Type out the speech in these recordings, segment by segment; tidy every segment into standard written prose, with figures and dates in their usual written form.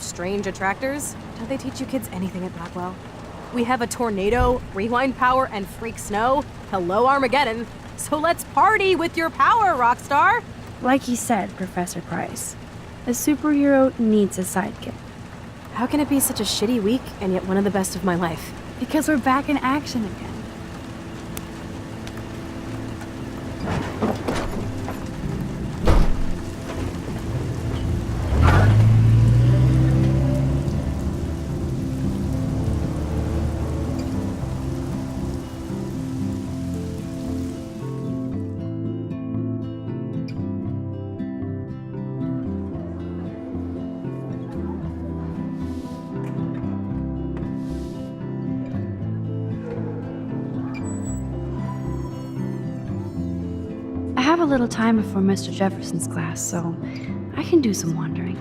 strange attractors. Don't they teach you kids anything at Blackwell? We have a tornado, rewind power, and freak snow. Hello, Armageddon. So let's party with your power, Rockstar! Like he said, Professor Price, a superhero needs a sidekick. How can it be such a shitty week and yet one of the best of my life? Because we're back in action again. I have a little time before Mr. Jefferson's class, so I can do some wandering.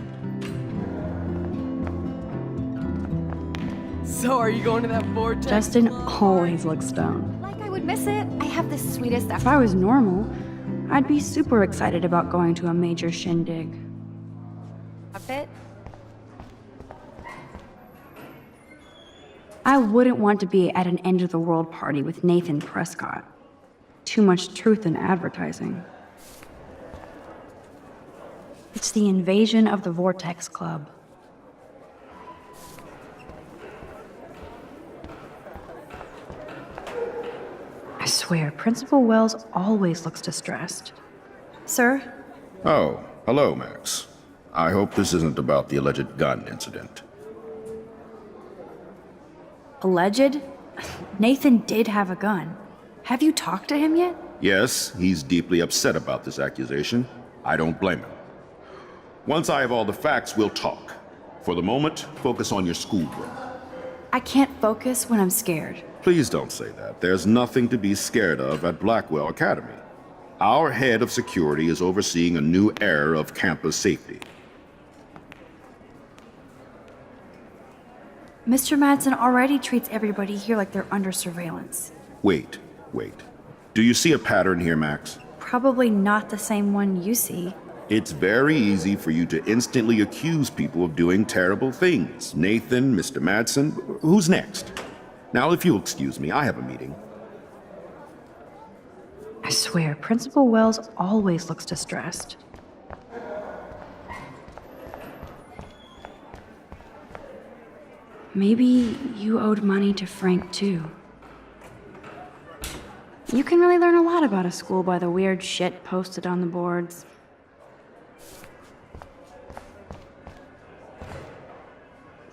So are you going to that vortex? Justin always looks stoned. Like I would miss it. I have the sweetest If I was normal, I'd be super excited about going to a major shindig. outfit. I wouldn't want to be at an end-of-the-world party with Nathan Prescott. Too much truth in advertising. It's the invasion of the Vortex Club. I swear, Principal Wells always looks distressed. Sir? Oh, hello, Max. I hope this isn't about the alleged gun incident. Alleged? Nathan did have a gun. Have you talked to him yet? Yes, he's deeply upset about this accusation. I don't blame him. Once I have all the facts, we'll talk. For the moment, focus on your schoolwork. I can't focus when I'm scared. Please don't say that. There's nothing to be scared of at Blackwell Academy. Our head of security is overseeing a new era of campus safety. Mr. Madsen already treats everybody here like they're under surveillance. Wait. Do you see a pattern here, Max? Probably not the same one you see. It's very easy for you to instantly accuse people of doing terrible things. Nathan, Mr. Madsen, who's next? Now, if you'll excuse me, I have a meeting. I swear, Principal Wells always looks distressed. Maybe you owed money to Frank, too. You can really learn a lot about a school by the weird shit posted on the boards.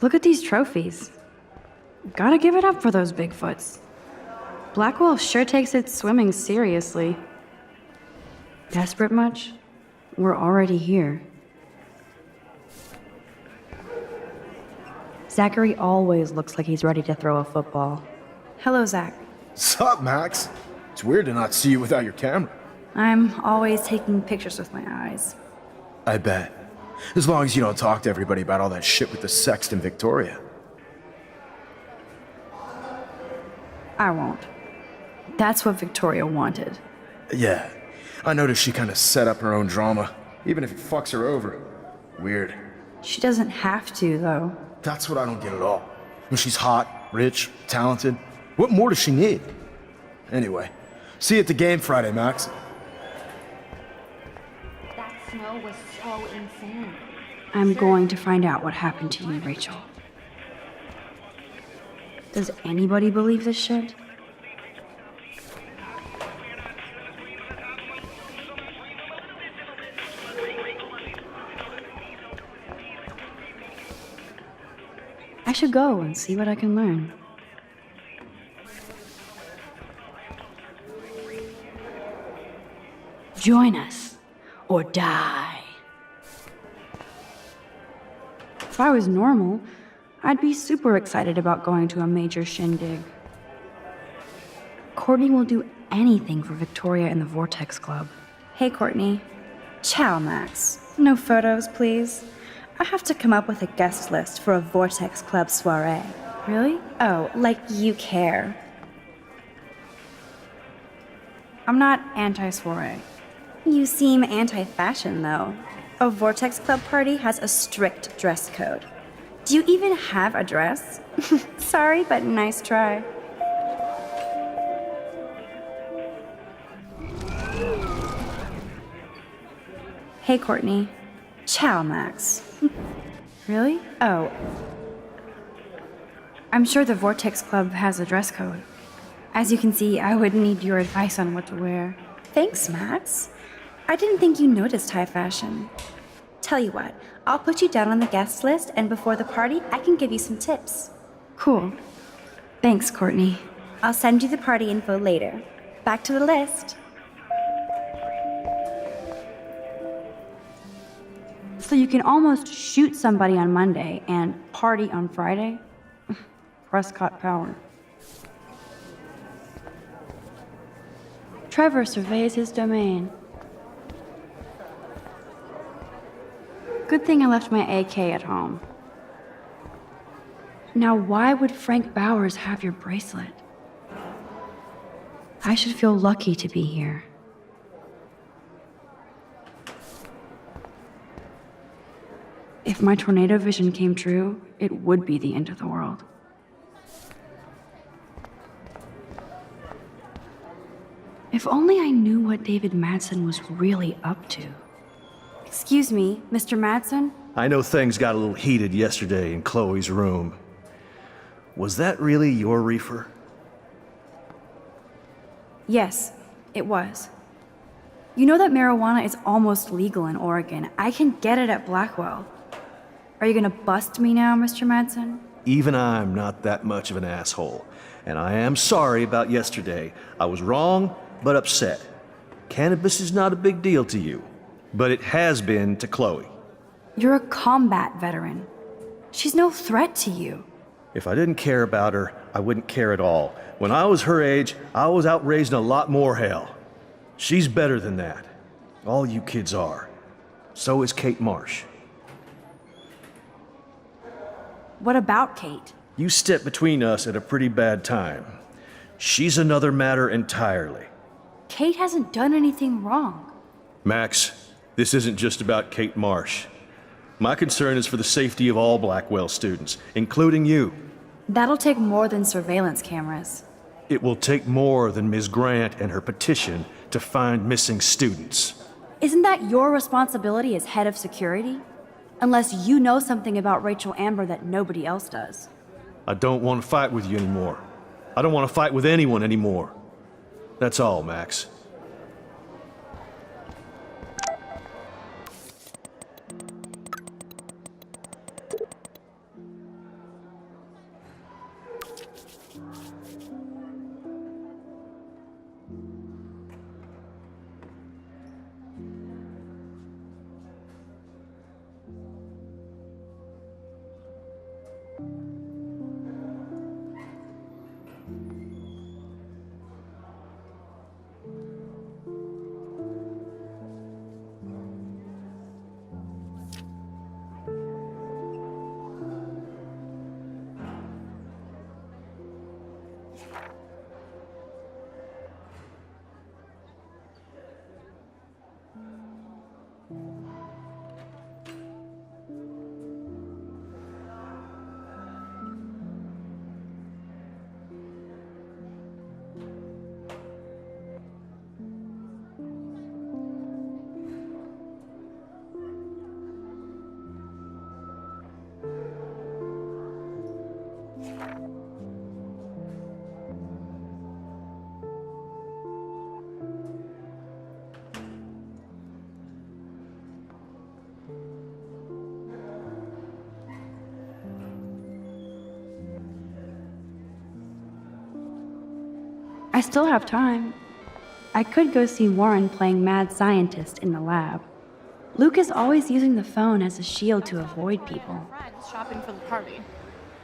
Look at these trophies. Gotta give it up for those Bigfoots. Blackwell sure takes its swimming seriously. Desperate much? We're already here. Zachary always looks like he's ready to throw a football. Hello, Zach. Sup, Max? It's weird to not see you without your camera. I'm always taking pictures with my eyes. I bet. As long as you don't talk to everybody about all that shit with the Sext and Victoria. I won't. That's what Victoria wanted. Yeah, I noticed she kind of set up her own drama, even if it fucks her over. Weird. She doesn't have to, though. That's what I don't get at all. When she's hot, rich, talented, what more does she need? Anyway, see you at the game Friday, Max. That snow was so insane. I'm going to find out what happened to you, Rachel. Does anybody believe this shit? I should go and see what I can learn. Join us, or die. If I was normal, I'd be super excited about going to a major shindig. Courtney will do anything for Victoria and the Vortex Club. Hey, Courtney. Ciao, Max. No photos, please. I have to come up with a guest list for a Vortex Club soiree. Really? Oh, like you care. I'm not anti-soiree. You seem anti-fashion, though. A Vortex Club party has a strict dress code. Do you even have a dress? Sorry, but nice try. Hey, Courtney. Ciao, Max. Really? Oh. I'm sure the Vortex Club has a dress code. As you can see, I would need your advice on what to wear. Thanks, Max. I didn't think you noticed high fashion. Tell you what, I'll put you down on the guest list, and before the party, I can give you some tips. Cool. Thanks, Courtney. I'll send you the party info later. Back to the list. So you can almost shoot somebody on Monday and party on Friday? Prescott Power. Trevor surveys his domain. Good thing I left my AK at home. Now, why would Frank Bowers have your bracelet? I should feel lucky to be here. If my tornado vision came true, it would be the end of the world. If only I knew what David Madsen was really up to. Excuse me, Mr. Madsen? I know things got a little heated yesterday in Chloe's room. Was that really your reefer? Yes, it was. You know that marijuana is almost legal in Oregon. I can get it at Blackwell. Are you gonna bust me now, Mr. Madsen? Even I'm not that much of an asshole. And I am sorry about yesterday. I was wrong, but upset. Cannabis is not a big deal to you, but it has been to Chloe. You're a combat veteran. She's no threat to you. If I didn't care about her, I wouldn't care at all. When I was her age, I was out raising a lot more hell. She's better than that. All you kids are. So is Kate Marsh. What about Kate? You stepped between us at a pretty bad time. She's another matter entirely. Kate hasn't done anything wrong. Max, this isn't just about Kate Marsh. My concern is for the safety of all Blackwell students, including you. That'll take more than surveillance cameras. It will take more than Ms. Grant and her petition to find missing students. Isn't that your responsibility as head of security? Unless you know something about Rachel Amber that nobody else does. I don't want to fight with you anymore. I don't want to fight with anyone anymore. That's all, Max. I still have time. I could go see Warren playing mad scientist in the lab. Luke is always using the phone as a shield to avoid people. Friends shopping for the party.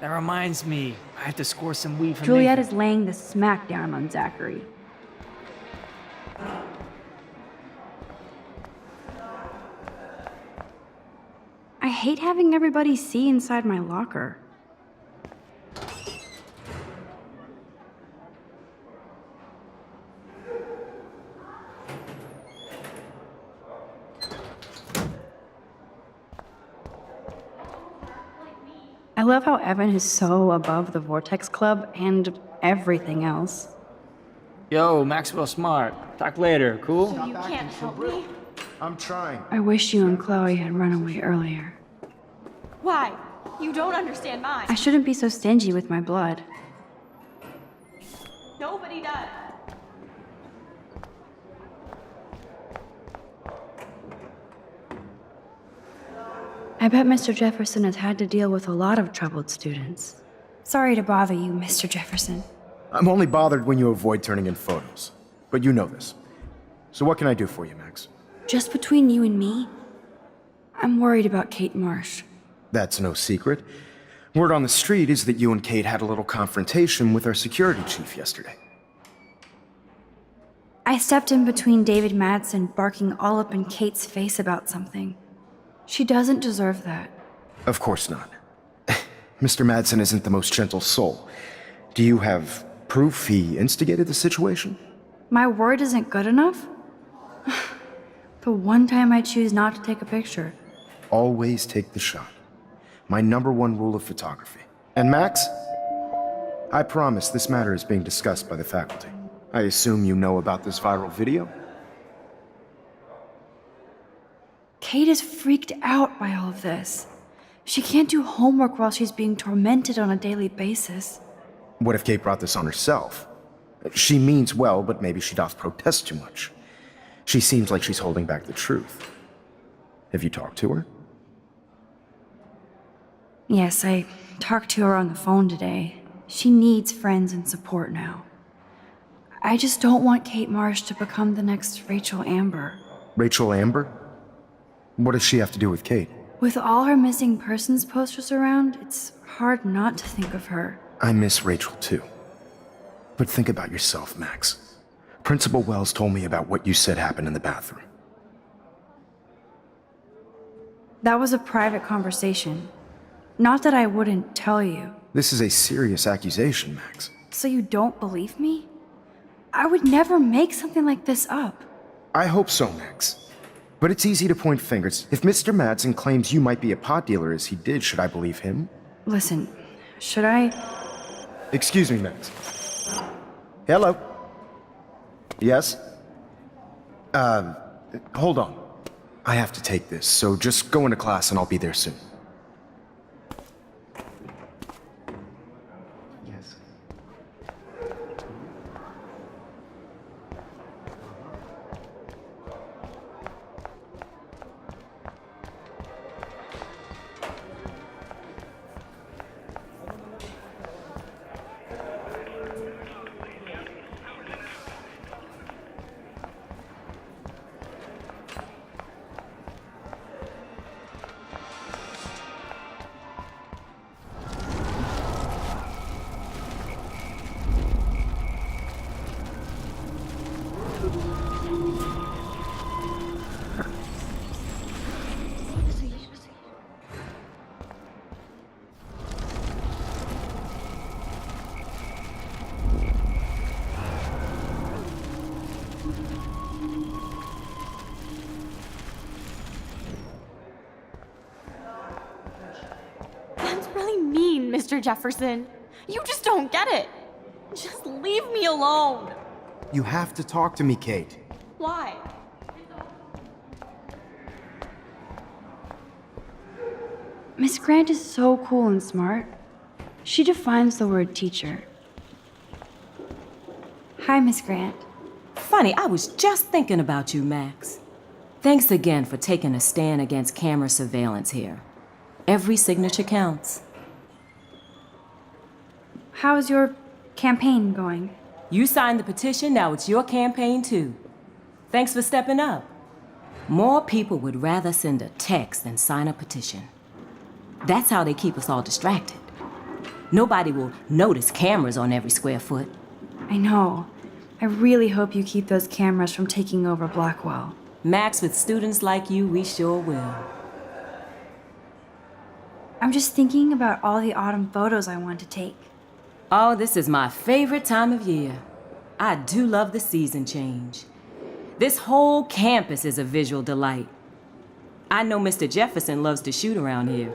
That reminds me, I have to score some weed from Juliet Nathan. is laying the smackdown on Zachary. I hate having everybody see inside my locker. I love how Evan is so above the Vortex Club and everything else. Yo, Maxwell Smart. Talk later, cool? You can't help me? I'm trying. I wish you and Chloe had run away earlier. Why? You don't understand mine. I shouldn't be so stingy with my blood. Nobody does. I bet Mr. Jefferson has had to deal with a lot of troubled students. Sorry to bother you, Mr. Jefferson. I'm only bothered when you avoid turning in photos. But you know this. So what can I do for you, Max? Just between you and me, I'm worried about Kate Marsh. That's no secret. Word on the street is that you and Kate had a little confrontation with our security chief yesterday. I stepped in between David Madsen barking all up in Kate's face about something. She doesn't deserve that. Of course not. Mr. Madsen isn't the most gentle soul. Do you have proof he instigated the situation? My word isn't good enough? The one time I choose not to take a picture. Always take the shot. My #1 rule of photography. And Max, I promise this matter is being discussed by the faculty. I assume you know about this viral video? Kate is freaked out by all of this. She can't do homework while she's being tormented on a daily basis. What if Kate brought this on herself? She means well, but maybe she doth protest too much. She seems like she's holding back the truth. Have you talked to her? Yes, I talked to her on the phone today. She needs friends and support now. I just don't want Kate Marsh to become the next Rachel Amber. Rachel Amber? What does she have to do with Kate? With all her missing persons posters around, it's hard not to think of her. I miss Rachel too. But think about yourself, Max. Principal Wells told me about what you said happened in the bathroom. That was a private conversation. Not that I wouldn't tell you. This is a serious accusation, Max. So you don't believe me? I would never make something like this up. I hope so, Max. But it's easy to point fingers. If Mr. Madsen claims you might be a pot dealer as he did, should I believe him? Listen, should I? Excuse me, Max. Hello? Yes? Hold on. I have to take this, so just go into class and I'll be there soon. Yes. That's really mean, Mr. Jefferson. You just don't get it. Just leave me alone. You have to talk to me, Kate. Why? Miss Grant is so cool and smart. She defines the word teacher. Hi, Miss Grant. Funny, I was just thinking about you, Max. Thanks again for taking a stand against camera surveillance here. Every signature counts. How's your campaign going? You signed the petition, now it's your campaign too. Thanks for stepping up. More people would rather send a text than sign a petition. That's how they keep us all distracted. Nobody will notice cameras on every square foot. I know. I really hope you keep those cameras from taking over Blackwell. Max, with students like you, we sure will. I'm just thinking about all the autumn photos I want to take. Oh, this is my favorite time of year. I do love the season change. This whole campus is a visual delight. I know Mr. Jefferson loves to shoot around here.